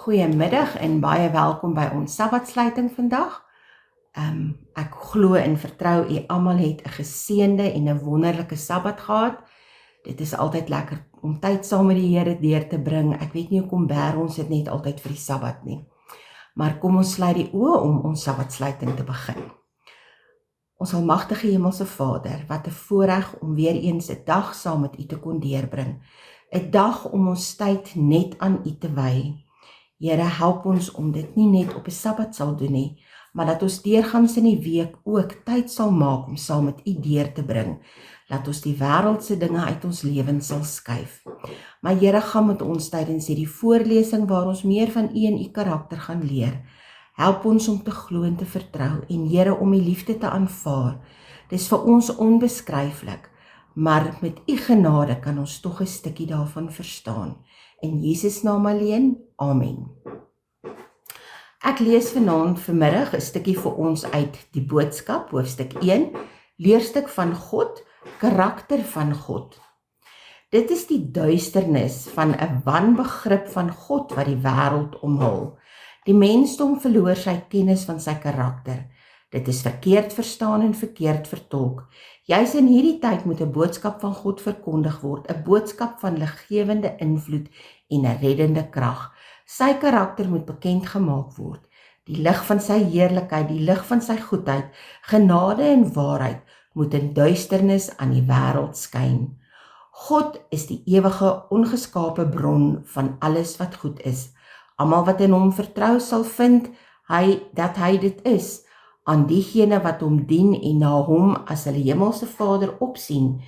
Goeiemiddag en baie welkom by ons Sabbatsluiting vandag. Ek glo en vertrou u almal het 'n geseënde en 'n wonderlike Sabbat gehad. Dit is altyd lekker om tyd saam met die Here deur te bring. Ek weet nie hoekom bær ons dit net altyd vir die Sabbat nie. Maar kom ons sluit die oë om ons Sabbatsluiting te begin. Ons almagtige Hemelse Vader, wat 'n voorreg om weer eens 'n dag saam met u te kon deurbring. 'n Dag om ons tyd net aan u te wy. Here, help ons om dit nie net op 'n Sabbat sal doen nie, maar dat ons deurgangs in die week ook tyd sal maak om saam met u deur te bring. Laat ons die wêreldse dinge uit ons lewens sal skuif. Maar Here, gaan met ons tydens hierdie voorlesing waar ons meer van u en u karakter gaan leer. Help ons om te glo en te vertrou en Here, om u liefde te aanvaar. Dis vir ons onbeskryflik, maar met u genade kan ons tog 'n stukkie daarvan verstaan. In Jesus naam alleen, amen. Ek lees vanmiddag 'n stukkie vir ons uit die boodskap, hoofstuk 1, leerstuk van God, karakter van God. Dit is die duisternis van 'n wanbegrip van God wat die wêreld omhul. Die mensdom verloor sy kennis van sy karakter. Dit is verkeerd verstaan en verkeerd vertolk. Juis in hierdie tyd moet 'n boodskap van God verkondig word, 'n boodskap van liggewende invloed en 'n reddende krag. Sy karakter moet bekend gemaak word. Die lig van sy heerlikheid, die lig van sy goedheid, genade en waarheid moet in duisternis aan die wêreld skyn. God is die ewige, ongeskape bron van alles wat goed is. Almal wat in hom vertrou sal vind dat hy dit is. Aan diegene wat hom dien en na hom as hulle hemelse Vader opsien,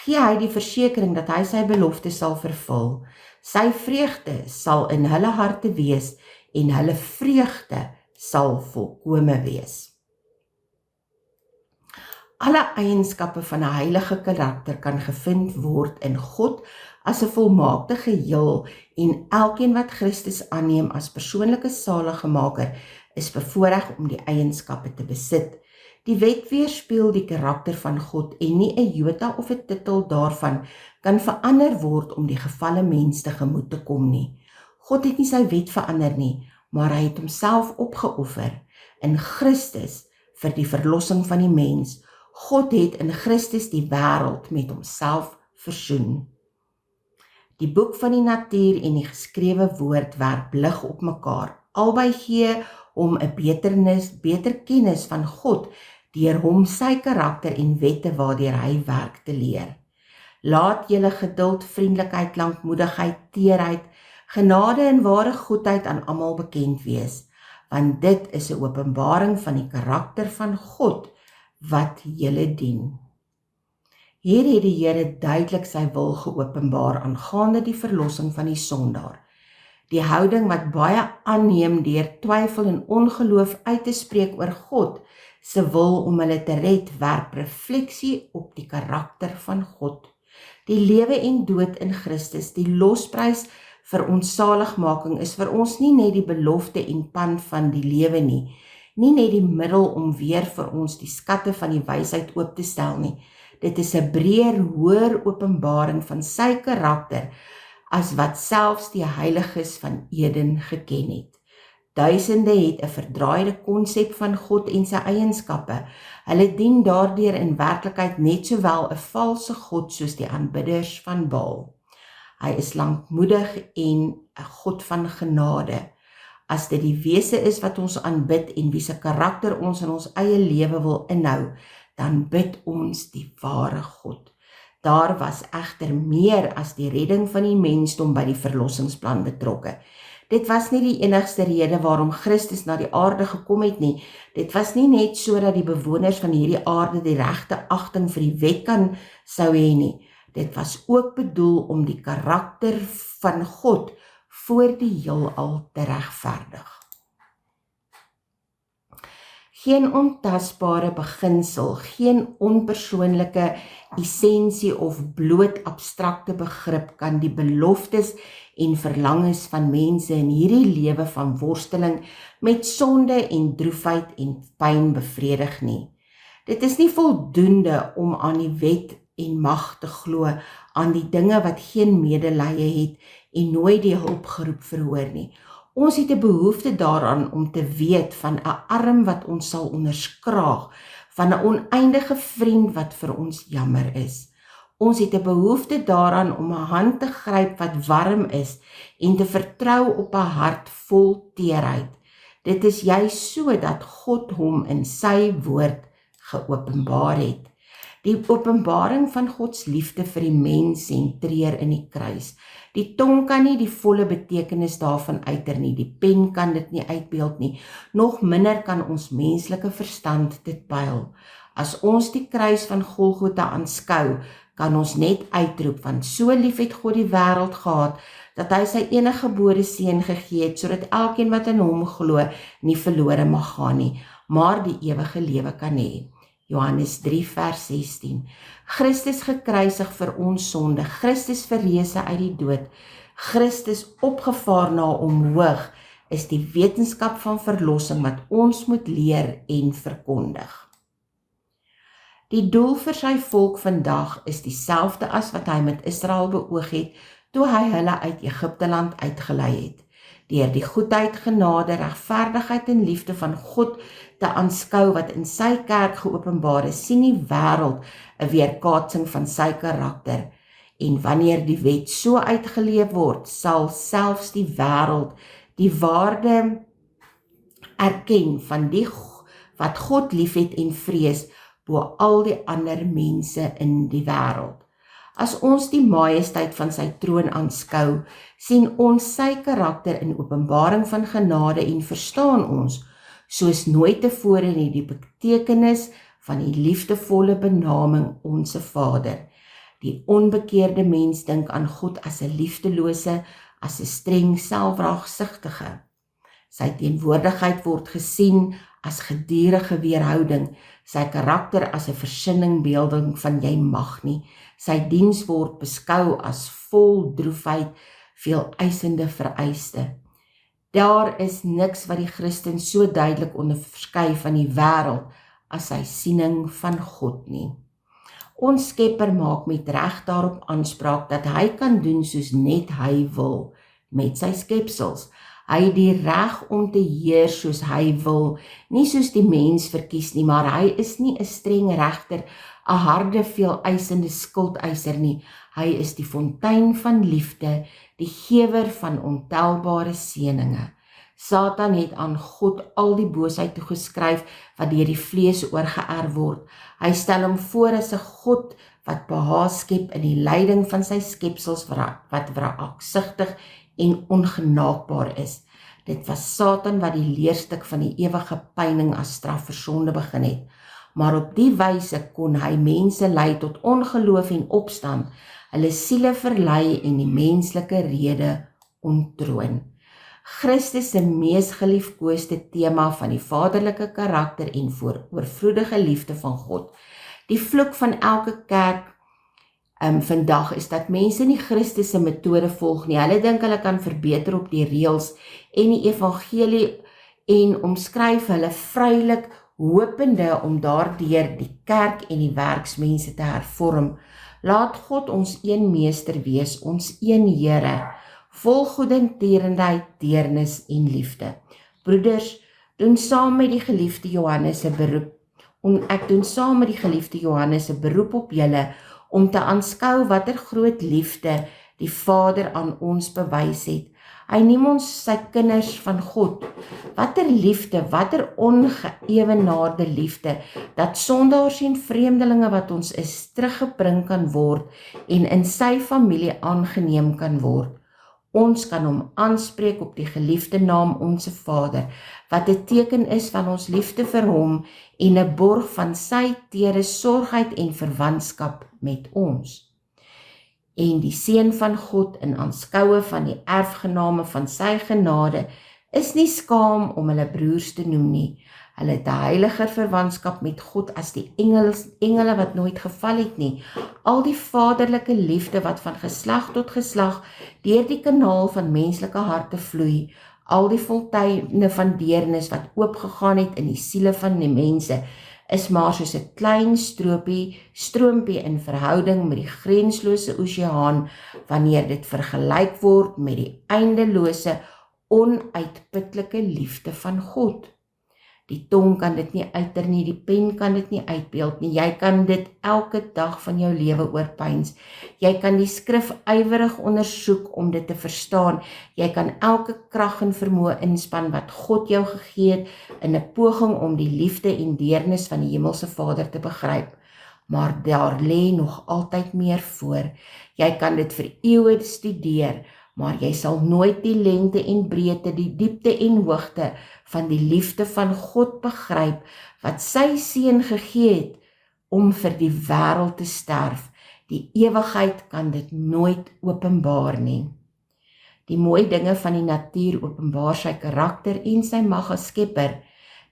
gee hy die versekering dat hy sy belofte sal vervul. Sy vreugde sal in hulle harte wees en hulle vreugde sal volkome wees. Alle eienskappe van 'n heilige karakter kan gevind word in God as 'n volmaakte geheel en elkeen wat Christus aanneem as persoonlike saligmaker is bevoorreg om die eienskappe te besit. Die wet weerspieël die karakter van God en nie 'n jota of 'n titel daarvan kan verander word om die gefalle mens tegemoet te kom nie. God het nie sy wet verander nie, maar hy het homself opgeoffer in Christus vir die verlossing van die mens. God het in Christus die wêreld met homself versoen. Die boek van die natuur en die geskrewe woord werp lig op mekaar. Albei gee om 'n beter kennis van God deur hom sy karakter en wette waardeur hy werk te leer. Laat julle geduld, vriendelikheid, lankmoedigheid, teerheid, genade en ware goedheid aan almal bekend wees, want dit is 'n openbaring van die karakter van God wat julle dien. Hier het die Here duidelik sy wil geopenbaar aangaande die verlossing van die sondaar. Die houding wat baie aanneem deur twyfel en ongeloof uit te spreek oor God se wil om hulle te red, werp refleksie op die karakter van God. Die lewe en dood in Christus, die losprys vir ons saligmaking is vir ons nie net die belofte en pand van die lewe nie net die middel om weer vir ons die skatte van die wysheid oop te stel nie. Dit is 'n breër, hoër openbaring van sy karakter as wat selfs die heiliges van Eden geken het. Duisende het 'n verdraaide konsep van God en sy eienskappe. Hulle dien daardeur in werklikheid net sowel 'n valse God soos die aanbidders van Baal. Hy is lankmoedig en 'n God van genade. As dit die wese is wat ons aanbid en wie se karakter ons in ons eie lewe wil inhou, dan bid ons die ware God. Daar was egter meer as die redding van die mensdom by die verlossingsplan betrokke. Dit was nie die enigste rede waarom Christus na die aarde gekom het nie. Dit was nie net sodat die bewoners van hierdie aarde die regte agting vir die wet sou hê nie. Dit was ook bedoel om die karakter van God voor die heelal te regverdig. Geen ontasbare beginsel, geen onpersoonlike essensie of bloot abstrakte begrip kan die beloftes en verlangens van mense in hierdie lewe van worsteling met sonde en droefheid en pyn bevredig nie. Dit is nie voldoende om aan die wet en mag te glo, aan die dinge wat geen medelee het en nooit die hulpgeroep verhoor nie. Ons het 'n behoefte daaraan om te weet van 'n arm wat ons sal onderskraag, van 'n oneindige vriend wat vir ons jammer is. Ons het 'n behoefte daaraan om 'n hand te gryp wat warm is en te vertrou op 'n hart vol teerheid. Dit is juis so dat God hom in sy woord geopenbaar het. Die openbaring van Gods liefde vir die mens sentreer in die kruis. Die tong kan nie die volle betekenis daarvan uiter nie, die pen kan dit nie uitbeeld nie, nog minder kan ons menslike verstand dit pyl. As ons die kruis van Golgotha aanskou, kan ons net uitroep, want so lief het God die wêreld gehad, dat hy sy eniggebore seun gegee het, sodat elkeen wat in hom glo, nie verlore mag gaan nie, maar die ewige lewe kan hê. Johannes 3 vers 16. Christus gekruisig vir ons sonde, Christus verrees uit die dood, Christus opgevaar na omhoog, is die wetenskap van verlossing wat ons moet leer en verkondig. Die doel vir sy volk vandag is dieselfde as wat hy met Israel beoog het, toe hy hulle uit Egipteland uitgelei het. Deur die goedheid, genade, regverdigheid en liefde van God te aanskou wat in sy kerk geopenbaar is, sien die wêreld 'n weerkaatsing van sy karakter. En wanneer die wet so uitgeleef word, sal selfs die wêreld die waarde erken van die wat God liefhet en vrees bo al die ander mense in die wêreld. As ons die majesteit van sy troon aanskou, sien ons sy karakter in openbaring van genade en verstaan ons, soos nooit tevore nie, die betekenis van die liefdevolle benaming Onse Vader. Die onbekeerde mens dink aan God as 'n liefdelose, as 'n streng selfraagsigtige. Sy teenwoordigheid word gesien as gedurende weerhouding, sy karakter as 'n versinningbeelding van jy mag nie, sy diens word beskou as vol droefheid, veel eisende vereiste. Daar is niks wat die Christen so duidelik onderskei van die wêreld as sy siening van God nie. Ons Skepper maak met reg daarop aanspraak dat hy kan doen soos net hy wil met sy skepsels. Hy het die reg om te heers soos hy wil, nie soos die mens verkies nie, maar hy is nie 'n streng regter, 'n harde, veel eisende skuldeiser nie. Hy is die fontein van liefde, die gewer van ontelbare seëninge. Satan het aan God al die boosheid toegeskryf wat deur die vlees oorgeerf word. Hy stel hom voor as 'n God wat behaag skep in die leiding van sy skepsels wat wraaksigtig en ongenaakbaar is. Dit was Satan wat die leerstuk van die ewige pyning as straf vir sonde begin het. Maar op die wyse kon hy mense lei tot ongeloof en opstand, hulle siele verlei en die menslike rede ontroon. Christus se mees geliefkoeste tema van die vaderlike karakter en oorvloedige liefde van God. Die vloek van elke kerk vandag is dat mense nie Christus se metode volg nie. Hulle dink hulle kan verbeter op die reëls en die evangelie en omskryf hulle vrylik hopende om daardeur die kerk en die werksmense te hervorm. Laat God ons een meester wees, ons een Here, vol goedertierenheid, deernis en liefde. Broeders, doen saam met die geliefde Johannes 'n beroep. Ek doen saam met die geliefde Johannes 'n beroep op julle om te aanskou watter groot liefde die Vader aan ons bewys het. Hy neem ons sy kinders van God. Watter liefde, watter ongeëwenaarde liefde, dat sondaars en vreemdelinge wat ons is, teruggebring kan word en in sy familie aangeneem kan word. Ons kan hom aanspreek op die geliefde naam Onse Vader, wat 'n teken is van ons liefde vir hom en 'n borg van sy tere sorgheid en verwantskap met ons. En die Seun van God in aanskoue van die erfgename van sy genade is nie skaam om hulle broers te noem nie. Hulle het 'n heiliger verwantskap met God as die engele wat nooit geval het nie. Al die vaderlike liefde wat van geslag tot geslag deur die kanaal van menslike harte vloei, al die fonteine van deernis wat oopgegaan het in die siele van die mense, is maar soos 'n klein stroompie in verhouding met die grenslose oseaan wanneer dit vergelyk word met die eindelose, onuitputlike liefde van God. Die tong kan dit nie uiter nie, die pen kan dit nie uitbeeld nie. Jy kan dit elke dag van jou lewe oorpyns. Jy kan die skrif ywerig ondersoek om dit te verstaan. Jy kan elke krag en vermoë inspann wat God jou gegee het in 'n poging om die liefde en deernis van die Hemelse Vader te begryp. Maar daar lê nog altyd meer voor. Jy kan dit vir eeue studeer, maar jy sal nooit die lengte en breedte, die diepte en hoogte van die liefde van God begryp, wat sy seun gegee het om vir die wêreld te sterf. Die ewigheid kan dit nooit openbaar nie. Die mooi dinge van die natuur openbaar sy karakter en sy mag as skepper.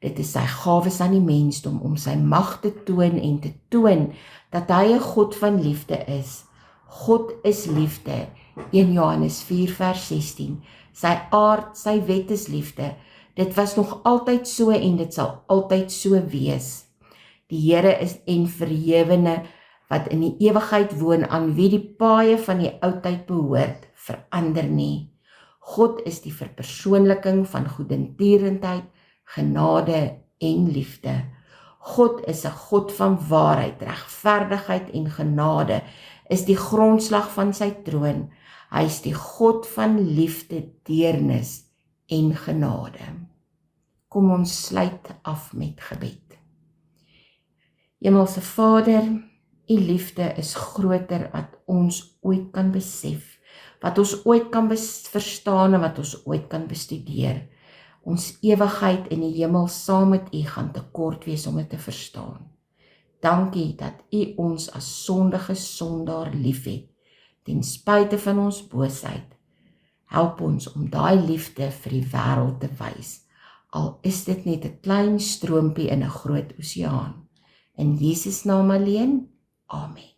Dit is sy gawes aan die mensdom om sy mag te toon en te toon dat hy 'n God van liefde is. God is liefde. 1 Johannes 4 vers 16. Sy aard, sy wet is liefde. Dit was nog altyd so en dit sal altyd so wees. Die Here is en verhewene wat in die ewigheid woon, aan wie die paaie van die oudheid behoort, verander nie. God is die verpersoonliking van goedertierenheid, genade en liefde. God is 'n God van waarheid, regverdigheid en genade, is die grondslag van sy troon. Hy is die God van liefde, deernis en genade. Kom ons sluit af met gebed. Hemelse Vader, U liefde is groter wat ons ooit kan besef, wat ons ooit kan verstaan en wat ons ooit kan bestudeer. Ons ewigheid in die hemel saam met U gaan te kort wees om dit te verstaan. Dankie dat U ons as sondige sondaar liefhet, ten spyte van ons boosheid. Help ons om daai liefde vir die wêreld te wys, al is dit net 'n klein stroompie in 'n groot oseaan. In Jesus naam alleen, amen.